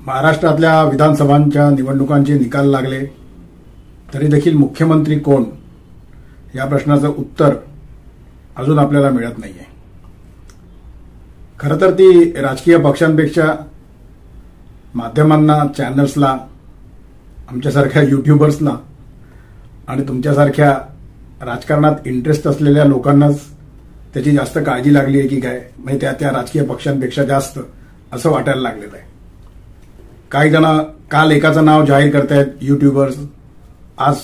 महाराष्ट्रातल्या विधानसभांच्या निवडणुकांचे निकाल लागले तरी देखील मुख्यमंत्री कोण या प्रश्नाचं उत्तर अजून आपल्याला मिळत नाहीये। खरं तर ती राजकीय पक्षांपेक्षा माध्यमांना, चॅनल्सला, आमच्यासारख्या युट्यूबर्सना आणि तुमच्यासारख्या राजकारणात इंटरेस्ट असलेल्या लोकांनाच त्याची जास्त काळजी लागली आहे की काय, म्हणजे त्या राजकीय पक्षांपेक्षा जास्त असं वाटायला लागलेलं आहे। काही जण काल एकाचं नाव जाहीर करतायत युट्यूबर्स, आज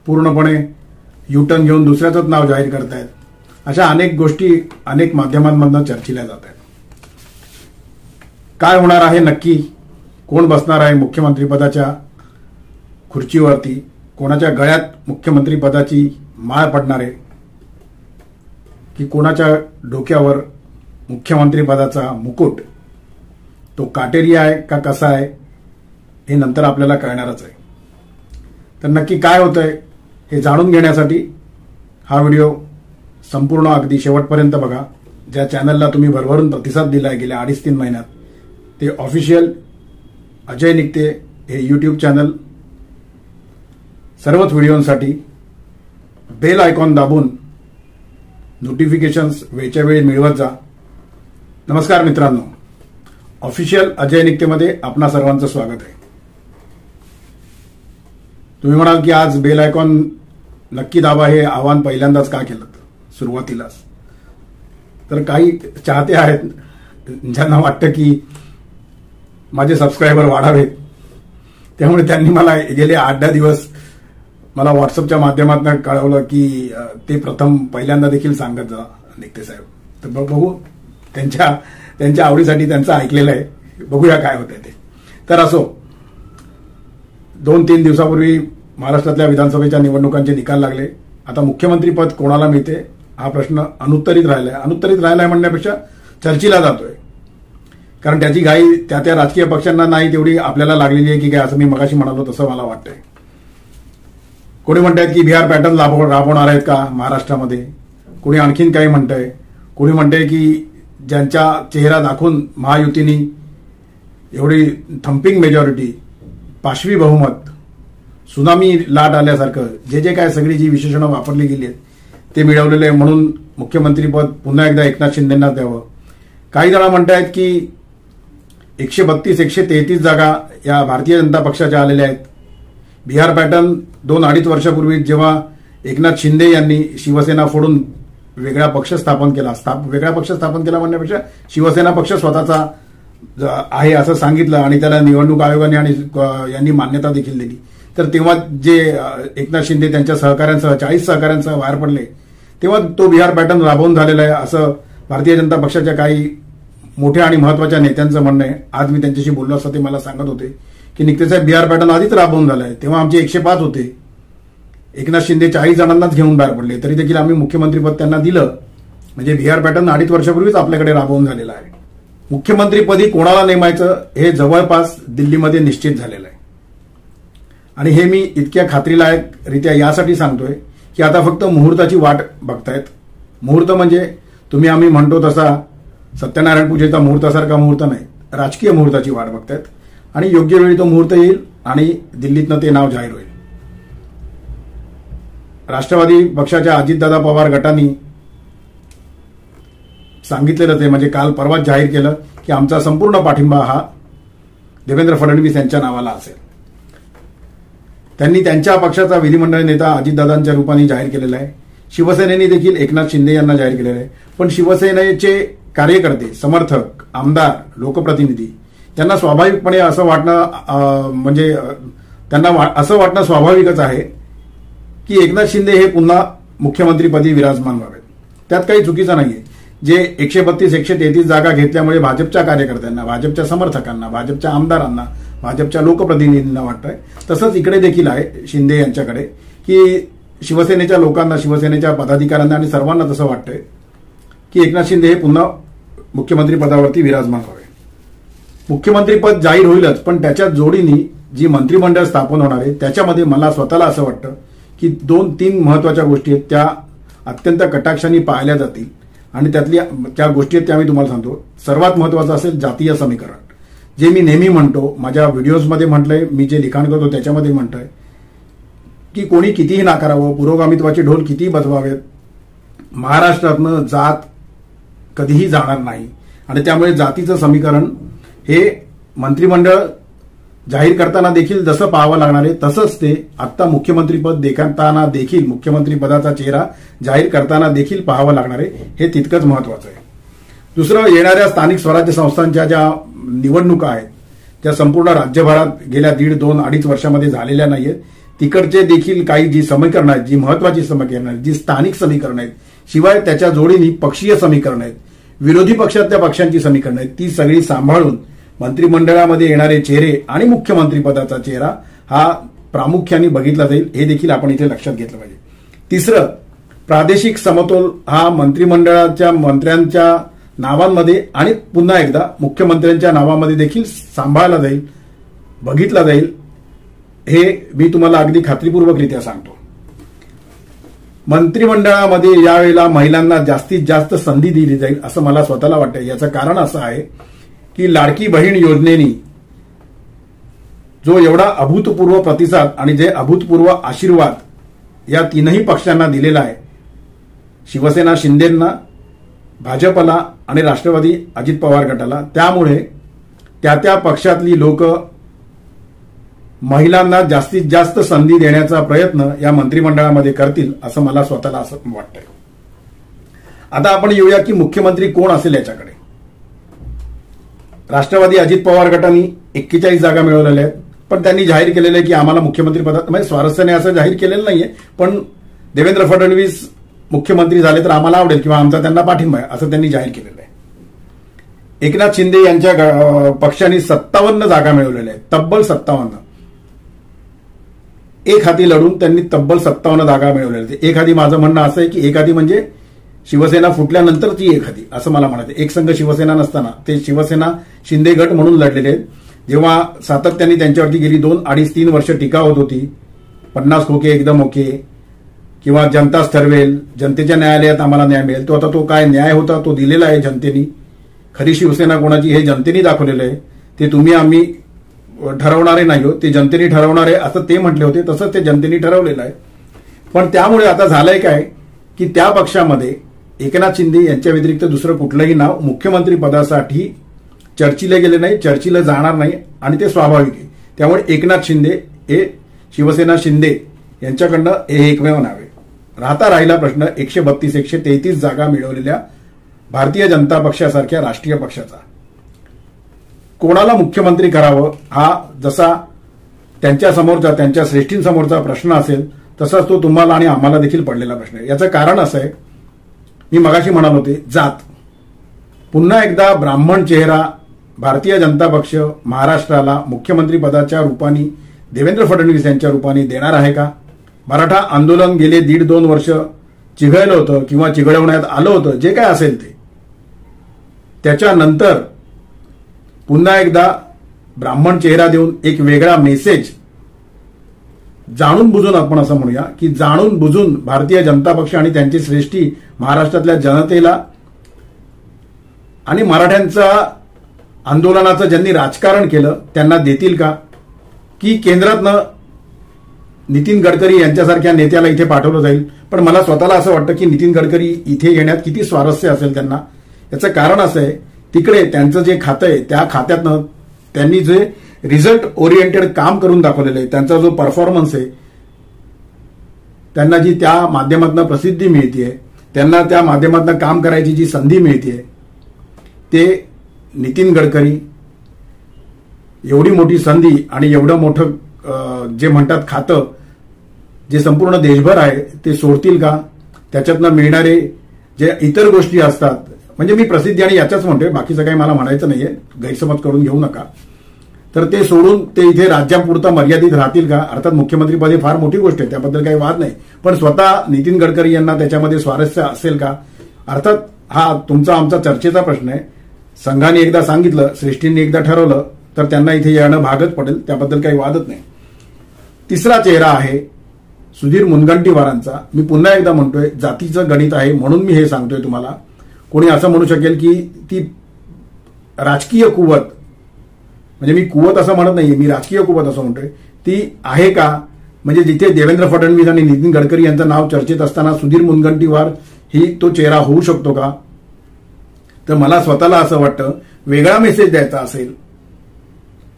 पूर्णपणे युटर्न घेऊन दुसऱ्याचंच नाव जाहीर करतायत। अशा अनेक गोष्टी अनेक माध्यमांमधून चर्चिल्या जात आहेत। काय होणार आहे नक्की, कोण बसणार आहे मुख्यमंत्रीपदाच्या खुर्चीवरती, कोणाच्या गळ्यात मुख्यमंत्रीपदाची माळ पडणार आहे की कोणाच्या डोक्यावर मुख्यमंत्रीपदाचा मुकुट, तो काटेरी आहे का कसा आहे हे नंतर आपल्याला कळणारच आहे। तर नक्की काय होतंय हे जाणून घेण्यासाठी हा व्हिडिओ संपूर्ण अगदी शेवटपर्यंत बघा। ज्या चॅनलला तुम्ही भरभरून प्रतिसाद दिलाय गेल्या 2.5-3 महिन्यात, ते ऑफिशियल अजय निकते हे यूट्यूब चॅनल सर्वच व्हिडिओंसाठी बेल आयकॉन दाबून नोटिफिकेशन्स वेळच्या वेळी मिळवत जा। नमस्कार मित्रांनो, ऑफिशियल अजय निकतेमध्ये आपणा सर्वांचं स्वागत आहे। तुम्ही म्हणाल की आज बेल आयकॉन नक्की दाबा हे आवाहन पहिल्यांदाच का केलं सुरुवातीलाच? तर काही चाहते आहेत ज्यांना वाटतं की माझे सबस्क्रायबर वाढावेत, त्यामुळे त्यांनी मला गेले 8-10 दिवस मला व्हॉट्सअपच्या माध्यमातून कळवलं की ते प्रथम पहिल्यांदा देखील सांगत जा निकते साहेब। तर बघू, त्यांच्या आवडीसाठी त्यांचं ऐकलेलं आहे, बघूया काय होतंय ते। तर असो, 2-3 दिवसापूर्वी महाराष्ट्रातल्या विधानसभेच्या निवडणुकांचे निकाल लागले। आता मुख्यमंत्री पद कोणाला मिळते हा प्रश्न अनुत्तरित राहिलाय म्हणण्यापेक्षा चर्चेला जातोय, कारण त्याची घाई त्या राजकीय पक्षांना नाही तेवढी आपल्याला लागलेली आहे की काय, असं मी मगाशी म्हणालो तसं मला वाटतंय। कोणी म्हणतायत की बिहार पॅटर्न राबवणार आहेत का महाराष्ट्रामध्ये, कोणी आणखीन काही म्हणतंय, कोणी म्हणतंय की ज्यांच्या चेहरा दाखवून महायुतीने एवढी थम्पिंग मेजॉरिटी, पाशवी बहुमत, सुनामी लाट आल्यासारखं जे काय सगळी जी विशेषणं वापरली गेली आहेत ते मिळवलेले आहे, म्हणून मुख्यमंत्रीपद पुन्हा एकदा एकनाथ शिंदेंना द्यावं। काही जण म्हणतायत की 132-133 जागा या भारतीय जनता पक्षाच्या आलेल्या आहेत। बिहार पॅटर्न 2-2.5 वर्षापूर्वी जेव्हा एकनाथ शिंदे यांनी शिवसेना फोडून वेगळा पक्ष स्थापन केला म्हणण्यापेक्षा शिवसेना पक्ष स्वतःचा आहे असं सांगितलं आणि त्याला निवडणूक आयोगाने आणि यांनी मान्यता देखील दिली, तर तेव्हा जे एकनाथ शिंदे त्यांच्या सहकाऱ्यांसह 40 सहकाऱ्यांसह बाहेर पडले, तेव्हा तो बिहार पॅटर्न राबवून झालेला आहे असं भारतीय जनता पक्षाच्या काही मोठ्या आणि महत्वाच्या नेत्यांचं म्हणणं आहे। आज मी त्यांच्याशी बोललो असता ते मला सांगत होते की निकते साहेब, बिहार पॅटर्न आधीच राबवून झालाय, तेव्हा आमचे 105 होते, एकनाथ शिंदे 40 जणांनाच घेऊन बाहेर पडले, तरी देखील आम्ही मुख्यमंत्रीपद त्यांना दिलं, म्हणजे बिहार पॅटर्न 2.5 वर्षापूर्वीच आपल्याकडे राबवून झालेला आहे। मुख्यमंत्रीपदी कोणाला नेमायचं हे जवळपास दिल्लीमध्ये निश्चित झालेलं आहे आणि हे मी इतक्या खात्रीलायकरित्या यासाठी सांगतोय की आता फक्त मुहूर्ताची वाट बघतायत। मुहूर्त म्हणजे तुम्ही आम्ही म्हणतो तसा सत्यनारायण पूजेचा मुहूर्तासारखा मुहूर्त नाही, राजकीय मुहूर्ताची वाट बघतायत आणि योग्य वेळी तो मुहूर्त येईल आणि दिल्लीतनं ते नाव जाहीर होईल। राष्ट्रवादी पक्षाच्या अजितदादा पवार गटांनी सांगितलेलं ते म्हणजे काल परवाच जाहीर केलं की आमचा संपूर्ण पाठिंबा हा देवेंद्र फडणवीस यांच्या नावाला असेल। त्यांनी त्यांच्या पक्षाचा विधिमंडळ नेता अजितदादांच्या रूपाने जाहीर केलेला आहे। शिवसेनेने देखील एकनाथ शिंदे यांना जाहीर केलेलं आहे, पण शिवसेनेचे कार्यकर्ते, समर्थक, आमदार, लोकप्रतिनिधी त्यांना स्वाभाविकपणे असं वाटणं म्हणजे त्यांना असं वाटणं स्वाभाविकच आहे की एकनाथ शिंदे हे पुन्हा मुख्यमंत्रीपदी विराजमान व्हावेत। त्यात काही चुकीचं नाहीये। जे 132-133 जागा घेतल्यामुळे भाजपच्या कार्यकर्त्यांना, भाजपच्या समर्थकांना, भाजपच्या आमदारांना, भाजपच्या लोकप्रतिनिधींना वाटतंय, तसंच इकडे देखील आहे शिंदे यांच्याकडे की शिवसेनेच्या लोकांना, शिवसेनेच्या पदाधिकाऱ्यांना आणि सर्वांना तसं वाटतंय की एकनाथ शिंदे हे पुन्हा मुख्यमंत्रीपदावरती विराजमान व्हावे। मुख्यमंत्रीपद जाहीर होईलच, पण त्याच्या जोडीने जी मंत्रिमंडळ स्थापन होणार आहे त्याच्यामध्ये मला स्वतःला असं वाटतं की 2-3 महत्वाच्या गोष्टी आहेत त्या अत्यंत कटाक्षाने पाळल्या जातील आणि त्यातल्या त्या गोष्टी आहेत त्या मी तुम्हाला सांगतो। सर्वात महत्वाचं असेल जातीय समीकरण। जे मी नेहमी म्हणतो, माझ्या व्हिडिओजमध्ये म्हटलंय, मी जे लिखाण करतो त्याच्यामध्ये म्हणतोय की कोणी कितीही नाकारावं, पुरोगामित्वाचे ढोल कितीही बजवावेत, महाराष्ट्रातनं जात कधीही जाणार नाही. आणि त्यामुळे जातीचं समीकरण हे मंत्रिमंडळ जाहीर करताना देखील जसं पाहावं लागणार आहे, तसंच ते आत्ता मुख्यमंत्रीपद देताना देखील, मुख्यमंत्रीपदाचा चेहरा जाहीर करताना देखील पाहावं लागणार आहे. हे तितकंच महत्वाचं आहे. दुसरं, येणाऱ्या स्थानिक स्वराज्य संस्थांच्या ज्या निवडणुका आहेत त्या संपूर्ण राज्यभरात गेल्या 1.5-2-2.5 वर्षामध्ये झालेल्या नाहीयेत. तिकडचे देखील काही जी समीकरणं आहेत, जी महत्वाची समीकरणं आहेत, जी स्थानिक समीकरणं आहेत, शिवाय त्याच्या जोडीने पक्षीय समीकरणं आहेत, विरोधी पक्षातल्या पक्षांची समीकरणं आहेत, ती सगळी सांभाळून मंत्रिमंडळामध्ये येणारे चेहरे आणि मुख्यमंत्रीपदाचा चेहरा हा प्रामुख्याने बघितला जाईल. हे देखील आपण इथे लक्षात घेतलं पाहिजे. तिसरं, प्रादेशिक समतोल हा मंत्रिमंडळाच्या मंत्र्यांच्या नावांमध्ये आणि पुन्हा एकदा मुख्यमंत्र्यांच्या नावामध्ये देखील सांभाळला जाईल, बघितला जाईल. हे मी तुम्हाला अगदी खात्रीपूर्वकरित्या सांगतो. मंत्रिमंडळामध्ये यावेळेला महिलांना जास्तीत जास्त संधी दिली जाईल असं मला स्वतःला वाटतं. याचं कारण असं आहे की लाडकी बहीण योजनेनी जो एवढा अभूतपूर्व प्रतिसाद आणि जे अभूतपूर्व आशीर्वाद या तीनही पक्षांना दिलेला आहे, शिवसेना शिंदेंना, भाजपला आणि राष्ट्रवादी अजित पवार गटाला, त्यामुळे त्या पक्षातली लोक महिलांना जास्तीत जास्त संधी देण्याचा प्रयत्न या मंत्रिमंडळामध्ये करतील असं मला स्वतःला असं वाटतंय. आता आपण येऊया की मुख्यमंत्री कोण असेल याच्याकडे. राष्ट्रवादी अजित पवार गटाने 41 जागा मिळवलेल्या आहेत, पण त्यांनी जाहीर केलेलं आहे की आम्हाला मुख्यमंत्री पदात, म्हणजे स्वारस्याने असं जाहीर केलेलं नाहीये, पण देवेंद्र फडणवीस मुख्यमंत्री झाले तर आम्हाला आवडेल किंवा आमचा त्यांना पाठिंबा आहे असं त्यांनी जाहीर केलेलं आहे. एकनाथ शिंदे यांच्या पक्षाने 57 जागा मिळवलेल्या आहेत, तब्बल 57. एक हाती लढून त्यांनी तब्बल 57 जागा मिळवलेल्या आहेत. एक हाती माझं म्हणणं असं आहे की एक हाती म्हणजे शिवसेना फुटल्यानंतरची एक हाती असं मला म्हणायचं. एक संघ शिवसेना नसताना ते शिवसेना शिंदे गट म्हणून लढलेले आहेत. जेव्हा सातत्याने त्यांच्यावरती गेली 2-2.5-3 वर्ष टीका होत होती, 50 खोके एकदम ओके, किंवा जनताच ठरवेल, जनतेच्या न्यायालयात आम्हाला न्याय मिळेल, तो आता तो काय न्याय होता तो दिलेला आहे जनतेनी. खरी शिवसेना कोणाची हे जनतेने दाखवलेलं आहे. ते तुम्ही आम्ही ठरवणारे नाही हो, ते जनतेने ठरवणारे असं ते म्हटले होते, तसंच ते जनतेने ठरवलेलं आहे. पण त्यामुळे आता झालंय काय की त्या पक्षामध्ये एकनाथ शिंदे यांच्या व्यतिरिक्त दुसरं कुठलंही नाव मुख्यमंत्री पदासाठी चर्चिले गेले नाही, चर्चिलं जाणार नाही आणि ते स्वाभाविक आहे. त्यामुळे एकनाथ शिंदे हे शिवसेना शिंदे यांच्याकडनं हे एकमेव नाव आहे. राहिला प्रश्न 132-133 जागा मिळवलेल्या भारतीय जनता पक्षासारख्या राष्ट्रीय पक्षाचा. कोणाला मुख्यमंत्री करावं हा जसा त्यांच्या समोरचा, त्यांच्या श्रेष्ठींसमोरचा प्रश्न असेल तसाच तो तुम्हाला आणि आम्हाला देखील पडलेला प्रश्न आहे. याचं कारण असं आहे, मी मगाशी म्हणाल होते, जात. पुन्हा एकदा ब्राह्मण चेहरा भारतीय जनता पक्ष महाराष्ट्राला मुख्यमंत्री पदाच्या रूपाने देवेंद्र फडणवीस यांच्या रूपाने देणार आहे का? मराठा आंदोलन गेले 1.5-2 वर्ष चिघळलं होतं किंवा चिघळवण्यात आलं होतं, जे काय असेल ते. त्याच्यानंतर पुन्हा एकदा ब्राह्मण चेहरा देऊन एक वेगळा मेसेज जाणून बुजून, आपण असं म्हणूया की जाणून बुजून भारतीय जनता पक्ष आणि त्यांची श्रेष्ठी महाराष्ट्रातल्या जनतेला आणि मराठ्यांचा आंदोलनाचं ज्यांनी राजकारण केलं त्यांना देतील का? की केंद्रातनं नितीन गडकरी यांच्यासारख्या नेत्याला इथे पाठवलं जाईल? पण मला स्वतःला असं वाटतं की नितीन गडकरी इथे येण्यात किती स्वारस्य असेल त्यांना. याचं कारण असं आहे, तिकडे त्यांचं जे खातं आहे त्या खात्यातनं त्यांनी जे रिझल्ट ओरिएंटेड काम करून दाखवलेलं आहे, त्यांचा जो परफॉर्मन्स आहे, त्यांना जी त्या माध्यमातून प्रसिद्धी मिळतेय, त्यांना त्या माध्यमातून काम करायची जी संधी मिळतेय, ते नितीन गडकरी एवढी मोठी संधी आणि एवढं मोठं जे म्हणतात खातं जे संपूर्ण देशभर आहे ते सोडतील का? त्याच्यातनं मिळणारे जे इतर गोष्टी असतात, म्हणजे मी प्रसिद्धी आणि याच्याच म्हणतोय, बाकीचं काही मला म्हणायचं नाहीये, गैरसमज करून घेऊ नका. तर ते सोडून ते इथे राज्यापुरता मर्यादित राहतील का? अर्थात मुख्यमंत्रीपद फार मोठी गोष्ट आहे, त्याबद्दल काही वाद नाही, पण स्वतः नितीन गडकरी यांना त्याच्यामध्ये स्वारस्य असेल का? अर्थात हा तुमचा आमचा चर्चेचा प्रश्न आहे. संघाने एकदा सांगितलं, श्रेष्ठींनी एकदा ठरवलं तर त्यांना इथे येणं भागच पडेल, त्याबद्दल काही वादच नाही. तिसरा चेहरा आहे सुधीर मुनगंटीवारांचा. मी पुन्हा एकदा म्हणतोय, जातीचं गणित आहे म्हणून मी हे सांगतोय तुम्हाला. कोणी असं म्हणू शकेल की ती राजकीय कुवत म्हणजे मी कुवत असं म्हणत नाहीये, मी राजकीय कुवत असं म्हणतोय, ती आहे का? म्हणजे जिथे देवेंद्र फडणवीस आणि नितीन गडकरी यांचं नाव चर्चेत असताना सुधीर मुनगंटीवार ही तो चेहरा होऊ शकतो का? तर मला स्वतःला असं वाटतं, वेगळा मेसेज द्यायचा असेल,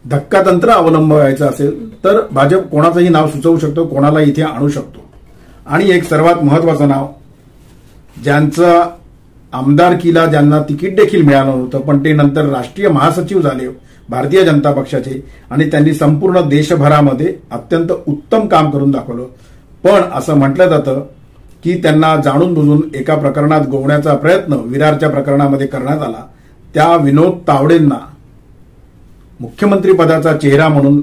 धक्कातंत्र अवलंबायचं असेल तर भाजप कोणाचंही नाव सुचवू शकतो, कोणाला इथे आणू शकतो. आणि एक सर्वात महत्वाचं नाव, ज्यांचं आमदारकीला ज्यांना तिकीट देखील मिळालं नव्हतं पण ते नंतर राष्ट्रीय महासचिव झाले भारतीय जनता पक्षाचे आणि त्यांनी संपूर्ण देशभरामध्ये अत्यंत उत्तम काम करून दाखवलं. पण असं म्हटलं जातं की त्यांना जाणून बुजून एका प्रकरणात गोवण्याचा प्रयत्न विरारच्या प्रकरणामध्ये करण्यात आला. त्या विनोद तावडेंना मुख्यमंत्री पदाचा चेहरा म्हणून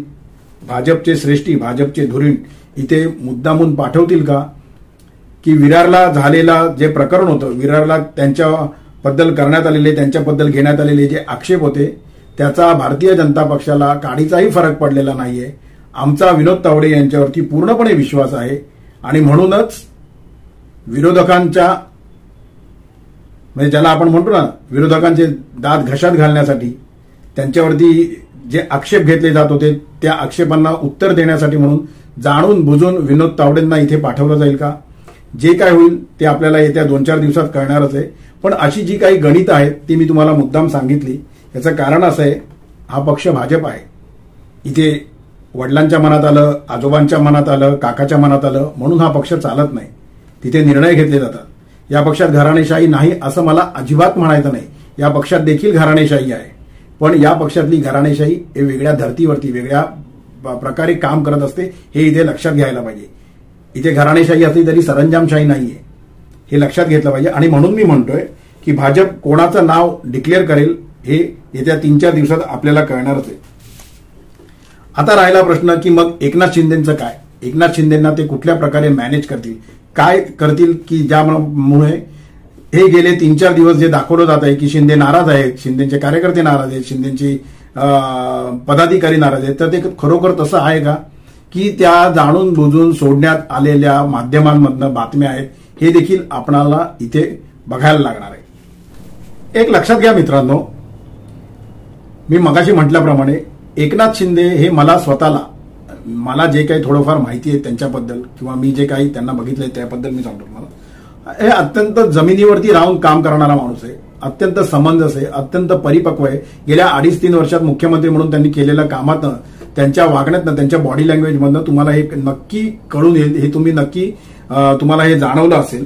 भाजपचे श्रेष्ठी, भाजपचे धुरीण इथे मुद्दामून पाठवतील का? की विरारला झालेला जे प्रकरण होतं, विरारला त्यांच्याबद्दल करण्यात आलेले, त्यांच्याबद्दल घेण्यात आलेले जे आक्षेप होते त्याचा भारतीय जनता पक्षाला काडीचाही फरक पडलेला नाहीये. आमचा विनोद तावडे यांच्यावरती पूर्णपणे विश्वास आहे आणि म्हणूनच विरोधकांच्या, म्हणजे ज्याला आपण म्हणतो ना, विरोधकांचे दात घशात घालण्यासाठी त्यांच्यावरती जे आक्षेप घेतले जात होते त्या आक्षेपांना उत्तर देण्यासाठी म्हणून जाणून बुजून विनोद तावडेंना इथे पाठवलं जाईल का? जे काय होईल ते आपल्याला येत्या 2-4 दिवसात कळणारच आहे. पण अशी जी काही गणितं आहेत ती मी तुम्हाला मुद्दाम सांगितली. याचं कारण असं आहे, हा पक्ष भाजप आहे. इथे वडिलांच्या मनात आलं, आजोबांच्या मनात आलं, काकाच्या मनात आलं म्हणून हा पक्ष चालत नाही. तिथे निर्णय घेतले जातात. या पक्षात घराणेशाही नाही असं मला अजिबात म्हणायचं नाही. या पक्षात देखील घराणेशाही आहे. पण या पक्षातली घराणेशाही हे वेगळ्या धर्तीवरती वेगळ्या प्रकारे काम करत असते, हे इथे लक्षात घ्यायला पाहिजे. इथे घराणेशाही असली तरी सरंजामशाही नाहीये, हे लक्षात घेतलं पाहिजे. आणि म्हणून मी म्हणतोय की भाजप कोणाचं नाव डिक्लेअर करेल हे येत्या 3-4 दिवसात आपल्याला कळणारच आहे. आता राहिला प्रश्न की मग एकनाथ शिंदेचं काय? एकनाथ शिंदेंना ते कुठल्या प्रकारे मॅनेज करतील, काय करतील की ज्यामुळे हे गेले 3-4 दिवस जे दाखवलं जात आहे की शिंदे नाराज आहेत, शिंदेचे कार्यकर्ते नाराज आहेत, शिंदेचे पदाधिकारी नाराज आहेत, तर ते खरोखर तसं आहे का की त्या जाणून बुजून सोडण्यात आलेल्या माध्यमांमधनं बातम्या आहेत, हे देखील आपणाला इथे बघायला लागणार आहे. एक लक्षात घ्या मित्रांनो, मी मगाशी म्हटल्याप्रमाणे एकनाथ शिंदे हे मला जे काही थोडंफार माहिती आहे त्यांच्याबद्दल किंवा मी जे काही त्यांना बघितलंय त्याबद्दल मी सांगतो तुम्हाला, हे अत्यंत जमिनीवरती राहून काम करणारा माणूस आहे, अत्यंत समंजस आहे, अत्यंत परिपक्व आहे. गेल्या 2.5-3 वर्षात मुख्यमंत्री म्हणून त्यांनी केलेल्या कामातनं, त्यांच्या वागण्यातनं, त्यांच्या बॉडी लँग्वेजमधनं तुम्हाला हे नक्की कळून येईल, हे तुम्ही नक्की तुम्हाला हे जाणवलं असेल.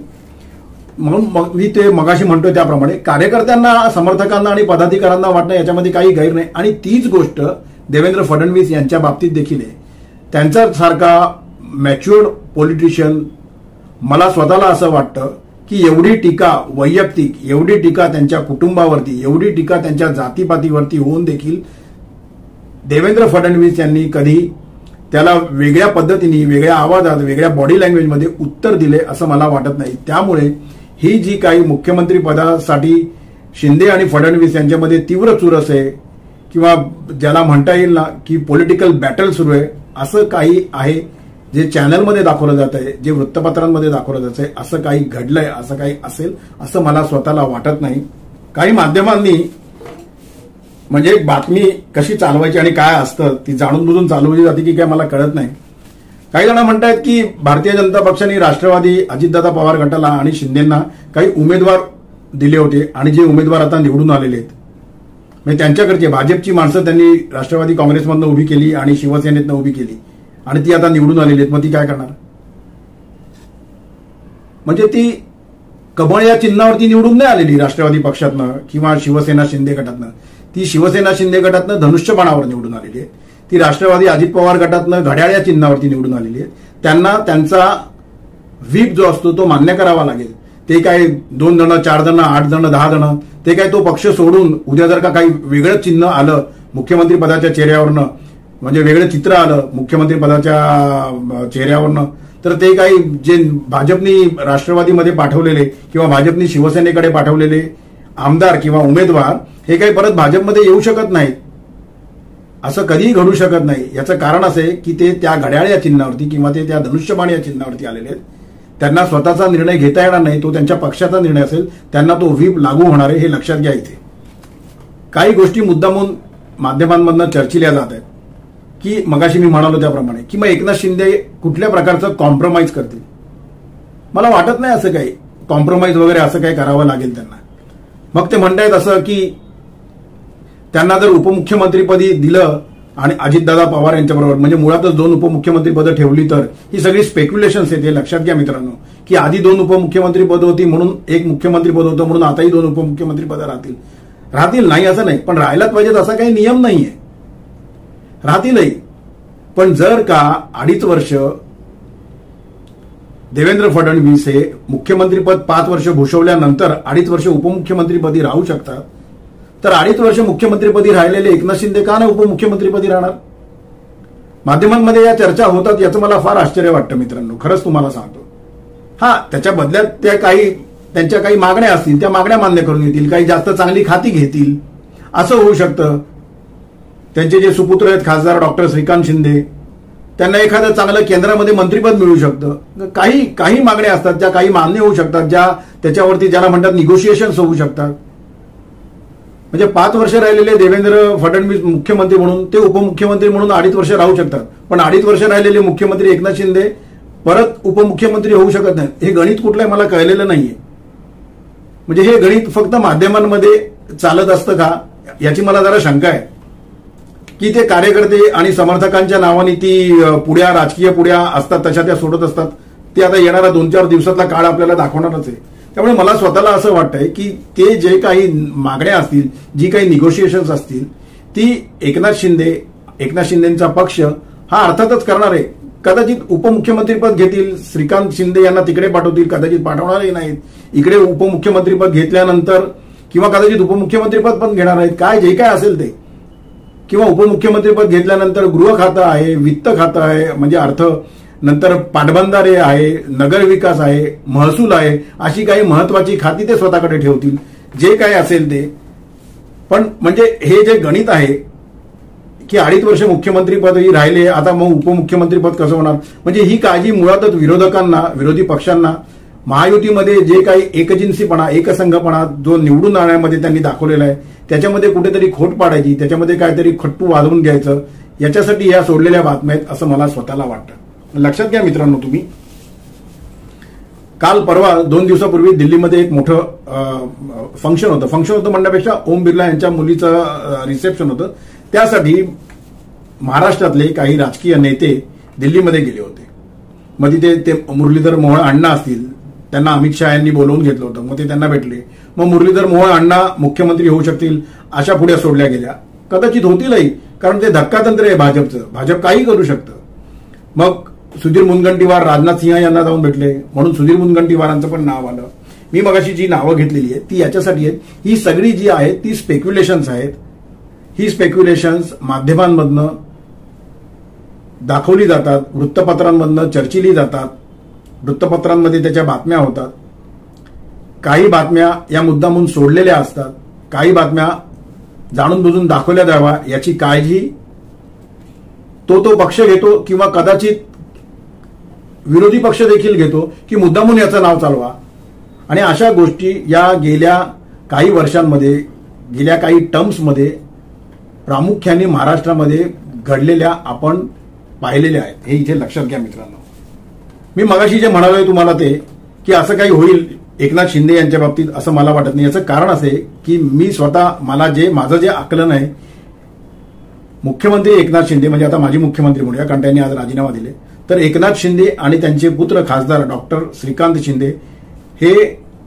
म्हणून मी ते मगाशी म्हणतोय त्याप्रमाणे कार्यकर्त्यांना, समर्थकांना आणि पदाधिकाऱ्यांना वाटणं याच्यामध्ये काही गैर नाही. आणि तीच गोष्ट देवेंद्र फडणवीस यांच्या बाबतीत देखील आहे. त्यांच्यासारखा मॅच्युअर्ड पॉलिटिशियन, मला स्वतःला असं वाटतं की एवढी टीका वैयक्तिक, एवढी टीका त्यांच्या कुटुंबावरती, एवढी टीका त्यांच्या जातीपातीवरती होऊन देखील देवेंद्र फडणवीस यांनी कधी त्याला वेगळ्या पद्धतीने, वेगळ्या आवाजात, वेगळ्या बॉडी लँग्वेजमध्ये उत्तर दिले असं मला वाटत नाही. त्यामुळे ही जी काही मुख्यमंत्री पदासाठी शिंदे आणि फडणवीस यांच्यामध्ये तीव्र चुरस आहे किंवा ज्याला म्हणता येईल ना की पॉलिटिकल बॅटल सुरू आहे, असं काही आहे जे चॅनलमध्ये दाखवलं जात आहे, जे वृत्तपत्रांमध्ये दाखवलं जात आहे, असं काही घडलंय, असं काही असेल असं मला स्वतःला वाटत नाही. काही माध्यमांनी म्हणजे बातमी कशी चालवायची आणि काय असतं ती जाणून बुजून चालवली जाते की काय मला कळत नाही. काही जण म्हणतात की भारतीय जनता पक्षाने राष्ट्रवादी, अजितदादा पवार गटाला आणि शिंदेंना काही उमेदवार दिले होते आणि जे उमेदवार आता निवडून आलेले आहेत, म्हणजे त्यांच्याकडचे भाजपची माणसं त्यांनी राष्ट्रवादी काँग्रेसमधनं उभी केली आणि शिवसेनेतनं उभी केली आणि ती आता निवडून आलेली आहेत, मग ती काय करणार? म्हणजे ती कमळ या चिन्हावरती निवडून नाही आलेली राष्ट्रवादी पक्षातनं किंवा शिवसेना शिंदे गटातनं, ती शिवसेना शिंदे गटातनं धनुष्यबाणावर निवडून आलेली आहे. ती राष्ट्रवादी अजित पवार गटातनं घड्याळ या चिन्हावरती निवडून आलेली आहे. त्यांना त्यांचा व्हीप जो असतो तो मान्य करावा लागेल. ते काय 2 जण, 4 जण, 8 जण, 10 जण, ते काय तो पक्ष सोडून उद्या जर का काही वेगळं चिन्ह आलं मुख्यमंत्री पदाच्या चेहऱ्यावरनं, म्हणजे वेगळं चित्र आलं मुख्यमंत्री पदाच्या चेहऱ्यावरनं, तर ते काही जे भाजपनी राष्ट्रवादीमध्ये पाठवलेले किंवा भाजपनी शिवसेनेकडे पाठवलेले आमदार किंवा उमेदवार हे काही परत भाजपमध्ये येऊ शकत नाहीत. असं कधीही घडू शकत नाही. याचं कारण असं आहे की ते त्या घड्याळ या चिन्हावरती किंवा ते त्या धनुष्यबाण या चिन्हावरती आलेले आहेत. त्यांना स्वतःचा निर्णय घेता येणार नाही, तो त्यांच्या पक्षाचा निर्णय असेल, त्यांना तो व्हीप लागू होणार आहे, हे लक्षात घ्या. इथे काही गोष्टी मुद्दामून माध्यमांमधनं चर्चिल्या जात आहेत की मगाशी मी म्हणालो त्याप्रमाणे की मग एकनाथ शिंदे कुठल्या प्रकारचं कॉम्प्रोमाइज करतील. मला वाटत नाही असं काही कॉम्प्रोमाइज वगैरे असं काही करावं लागेल त्यांना. मग ते म्हणतायत असं की त्यांना जर उपमुख्यमंत्रीपदी दिलं आणि अजितदादा पवार यांच्याबरोबर म्हणजे मुळातच 2 उपमुख्यमंत्रीपदं ठेवली तर ही सगळी स्पेक्युलेशन्स आहेत. हे लक्षात घ्या मित्रांनो की आधी 2 उपमुख्यमंत्रीपदं होती म्हणून एक मुख्यमंत्रीपद होतं म्हणून आताही 2 उपमुख्यमंत्रीपदं राहतील नाही असं नाही, पण राहायलाच पाहिजेत असा काही नियम नाहीये. राहतीलही, पण जर का 2.5 वर्ष देवेंद्र फडणवीस हे मुख्यमंत्रीपद 5 वर्ष भूषवल्यानंतर 2.5 वर्ष उपमुख्यमंत्रीपदी राहू शकतात, तर 2.5 वर्ष मुख्यमंत्रीपदी राहिलेले एकनाथ शिंदे का नाही उपमुख्यमंत्रीपदी राहणार? माध्यमांमध्ये या चर्चा होतात याचं मला फार आश्चर्य वाटतं मित्रांनो, खरंच तुम्हाला सांगतो. हा, त्याच्या बदल्यात त्यांच्या काही मागण्या असतील, त्या मागण्या मान्य करून येतील, काही जास्त चांगली खाती घेतील असं होऊ शकतं. त्यांचे जे सुपुत्र आहेत खासदार डॉक्टर श्रीकांत शिंदे, त्यांना एखादं चांगलं केंद्रामध्ये मंत्रीपद मिळू शकतं. काही मागण्या असतात ज्या काही मान्य होऊ शकतात, त्याच्यावरती ज्याला म्हणतात निगोशिएशन्स होऊ शकतात. म्हणजे 5 वर्ष राहिलेले देवेंद्र फडणवीस मुख्यमंत्री म्हणून ते उपमुख्यमंत्री म्हणून 2.5 वर्ष राहू शकतात, पण 2.5 वर्ष राहिलेले मुख्यमंत्री एकनाथ शिंदे परत उपमुख्यमंत्री होऊ शकत नाही. हे गणित कुठलंय मला कळलेलं नाहीये. म्हणजे हे गणित फक्त माध्यमांमध्ये चालत असतं का याची मला जरा शंका आहे की ते कार्यकर्ते आणि समर्थकांच्या नावाने ती राजकीय पुड्या असतात तशा त्या सोडत असतात. ते आता येणारा 2-4 दिवसातला काळ आपल्याला दाखवणारच आहे. त्यामुळे मला स्वतःला असं वाटतंय की ते जे काही मागण्या असतील, जी काही निगोशिएशन्स असतील, ती एकनाथ शिंदेचा पक्ष हा अर्थातच करणार आहे. कदाचित उपमुख्यमंत्रीपद घेतील, श्रीकांत शिंदे यांना तिकडे पाठवतील, कदाचित पाठवणारही नाहीत. इकडे उपमुख्यमंत्रीपद घेतल्यानंतर किंवा कदाचित उपमुख्यमंत्रीपद पण घेणार आहेत, जे काय असेल ते. किंवा उपमुख्यमंत्रीपद घेतल्यानंतर गृह खातं आहे, वित्त खातं आहे म्हणजे अर्थ, नंतर पाटबंधारे आहे, नगरविकास आहे, महसूल आहे, अशी काही महत्वाची खाती ते स्वतःकडे ठेवतील, जे काय असेल ते. पण म्हणजे हे जे गणित आहे की 2.5 वर्ष मुख्यमंत्रीपदही राहिले, आता मग उपमुख्यमंत्रीपद कसं होणार, म्हणजे ही काळजी मुळातच विरोधी पक्षांना महायुतीमध्ये जे काही एकजिन्सीपणा, एकसंघपणा जो निवडून आणण्यामध्ये त्यांनी दाखवलेला आहे त्याच्यामध्ये कुठेतरी खोट पाडायची, त्याच्यामध्ये काहीतरी खट्टू वाजवून घ्यायचं, याच्यासाठी या सोडलेल्या बातम्या आहेत असं मला स्वतःला वाटतं. लक्षात घ्या मित्रांनो तुम्ही, काल परवा 2 दिवसापूर्वी दिल्लीमध्ये एक मोठं फंक्शन होतं म्हणण्यापेक्षा ओम बिर्ला यांच्या मुलीचं रिसेप्शन होतं. त्यासाठी महाराष्ट्रातले काही राजकीय नेते दिल्लीमध्ये गेले होते. मग तिथे ते मुरलीधर मोहोळ अण्णा असतील, त्यांना अमित शहा यांनी बोलवून घेतलं होतं. मग ते त्यांना भेटले. मग मुरलीधर मोहोळ अण्णा मुख्यमंत्री होऊ शकतील अशा पुढ्या सोडल्या गेल्या. कदाचित होतीलही, कारण ते धक्कातंत्र आहे भाजपचं, भाजप काही करू शकतं. मग सुधीर मुनगंटीवार राजनाथ सिंह यांना जाऊन भेटले, म्हणून सुधीर मुनगंटीवारांचं पण नाव आलं. मी मगाशी जी नावं घेतलेली आहेत ती याच्यासाठी आहेत, ही सगळी जी आहेत ती स्पेक्युलेशन्स आहेत. ही स्पेक्युलेशन्स माध्यमांमधनं दाखवली जातात, वृत्तपत्रांमधनं चर्चिली जातात, वृत्तपत्रांमध्ये त्याच्या बातम्या होतात. काही बातम्या या मुद्दामून सोडलेल्या असतात, काही बातम्या जाणून बुजून दाखवल्या जावा याची काळजी तो पक्ष घेतो किंवा कदाचित विरोधी पक्ष देखील घेतो की मुद्दामून याचं नाव चालवा. आणि अशा गोष्टी या गेल्या काही वर्षांमध्ये, गेल्या काही टर्म्समध्ये प्रामुख्याने महाराष्ट्रामध्ये घडलेल्या आपण पाहिलेल्या आहेत. हे इथे लक्षात घ्या मित्रांनो. मी मगाशी जे म्हणालोय तुम्हाला ते की असं काही होईल एकनाथ शिंदे यांच्या बाबतीत असं मला वाटत नाही. याचं कारण असे की मी स्वतः माझं जे आकलन आहे, मुख्यमंत्री एकनाथ शिंदे म्हणजे आता माजी मुख्यमंत्री म्हणूया कारण त्यांनी आज राजीनामा दिले, तर एकनाथ शिंदे आणि त्यांचे पुत्र खासदार डॉक्टर श्रीकांत शिंदे हे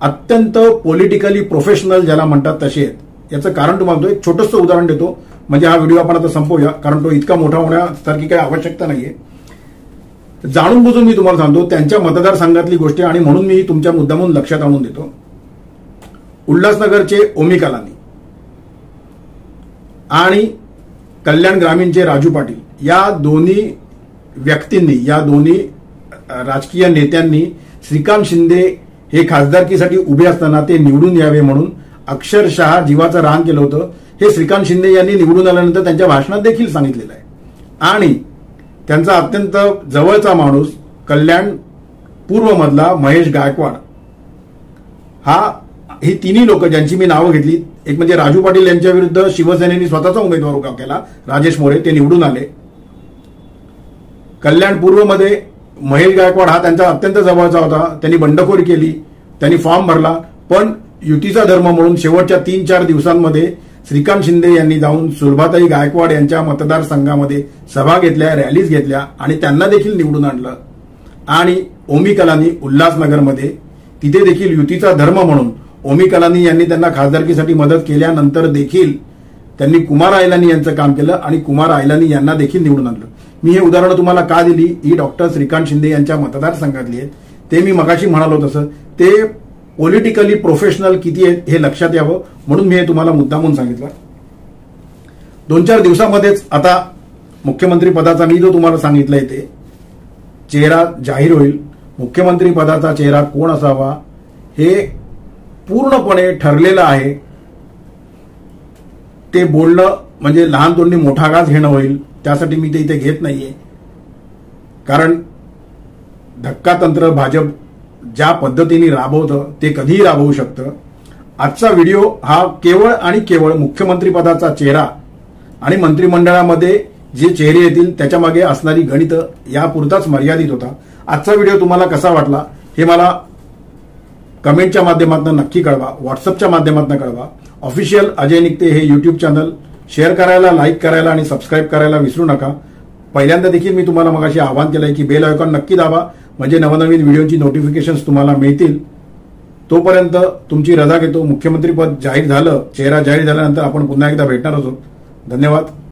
अत्यंत पॉलिटिकली प्रोफेशनल ज्याला म्हणतात तसे आहेत. याचं कारण तुम्हाला एक छोटंसं उदाहरण देतो, म्हणजे हा व्हिडिओ आपण आता संपवूया कारण तो इतका मोठा होण्यासारखी काही आवश्यकता नाहीये. जाणून बुजून मी तुम्हाला सांगतो त्यांच्या मतदारसंघातली गोष्ट आणि म्हणून मी तुमच्या मुद्दामून लक्षात आणून देतो. उल्हासनगरचे ओमी कलानी आणि कल्याण ग्रामीणचे राजू पाटील या दोन्ही व्यक्तींनी, या दोन्ही राजकीय नेत्यांनी श्रीकांत शिंदे हे खासदारकीसाठी उभे असताना ते निवडून यावे म्हणून अक्षरशः जीवाचं रान केलं होतं. हे श्रीकांत शिंदे यांनी निवडून आल्यानंतर त्यांच्या भाषणात देखील सांगितलेलं आहे. आणि त्यांचा अत्यंत जवळचा माणूस कल्याण पूर्वमधला महेश गायकवाड, ही तिन्ही लोक ज्यांची मी नावं घेतली एक म्हणजे राजू पाटील यांच्या विरुद्ध शिवसेनेने स्वतःचा उमेदवार उभा केला, राजेश मोरे, ते निवडून आले. कल्याण पूर्वमध्ये महेश गायकवाड हा त्यांचा अत्यंत जवळचा होता, त्यांनी बंडखोरी केली, त्यांनी फॉर्म भरला, पण युतीचा धर्म म्हणून शेवटच्या 3-4 दिवसांमध्ये श्रीकांत शिंदे यांनी जाऊन सुलभाताई गायकवाड यांच्या मतदारसंघामध्ये सभा घेतल्या, रॅलीज घेतल्या आणि त्यांना देखील निवडून आणलं. आणि ओमी कलानी उल्हासनगरमध्ये तिथे देखील युतीचा धर्म म्हणून ओमी कलानी यांनी त्यांना खासदारकीसाठी मदत केल्यानंतर देखील त्यांनी कुमार आयलानी यांचं काम केलं आणि कुमार आयलानी यांना देखील निवडून आणलं. मी हे उदाहरणं तुम्हाला का दिली, ही डॉक्टर श्रीकांत शिंदे यांच्या मतदारसंघातली आहेत. ते मी मगाशी म्हणालो तसं ते पॉलिटिकली प्रोफेशनल किती आहेत हे लक्षात यावं म्हणून मी हे तुम्हाला मुद्दामून सांगितलं. 2-4 दिवसामध्येच आता मुख्यमंत्री पदाचा मी जो तुम्हाला सांगितलंय ते चेहरा जाहीर होईल. मुख्यमंत्री पदाचा चेहरा कोण असावा हे पूर्णपणे ठरलेलं आहे. ते बोलणं म्हणजे लहान तोंडी मोठा घास घेणं होईल, त्यासाठी मी ते इथे घेत नाहीये. कारण धक्कातंत्र भाजप ज्या पद्धतीने राबवतं ते कधीही राबवू शकतं. आजचा व्हिडिओ हा केवळ आणि केवळ मुख्यमंत्री पदाचा चेहरा आणि मंत्रिमंडळामध्ये जे चेहरे येतील त्याच्यामागे असणारी गणितं यापुरताच मर्यादित होता. आजचा व्हिडिओ तुम्हाला कसा वाटला हे मला कमेंटच्या माध्यमातून नक्की कळवा, व्हॉट्सअपच्या माध्यमातून कळवा. ऑफिशियल अजय निकते हे युट्यूब चॅनल शेअर करायला, लाईक करायला आणि सबस्क्राईब करायला विसरू नका. पहिल्यांदा देखील मी तुम्हाला मगाशी आवाहन केलंय की बेल आयकॉन नक्की दाबा, म्हणजे नवनवीन व्हिडिओची नोटिफिकेशन्स तुम्हाला मिळतील. तोपर्यंत तुमची रजा घेतो. मुख्यमंत्रीपद जाहीर झालं, चेहरा जाहीर झाल्यानंतर आपण पुन्हा एकदा भेटणार आहोत. धन्यवाद.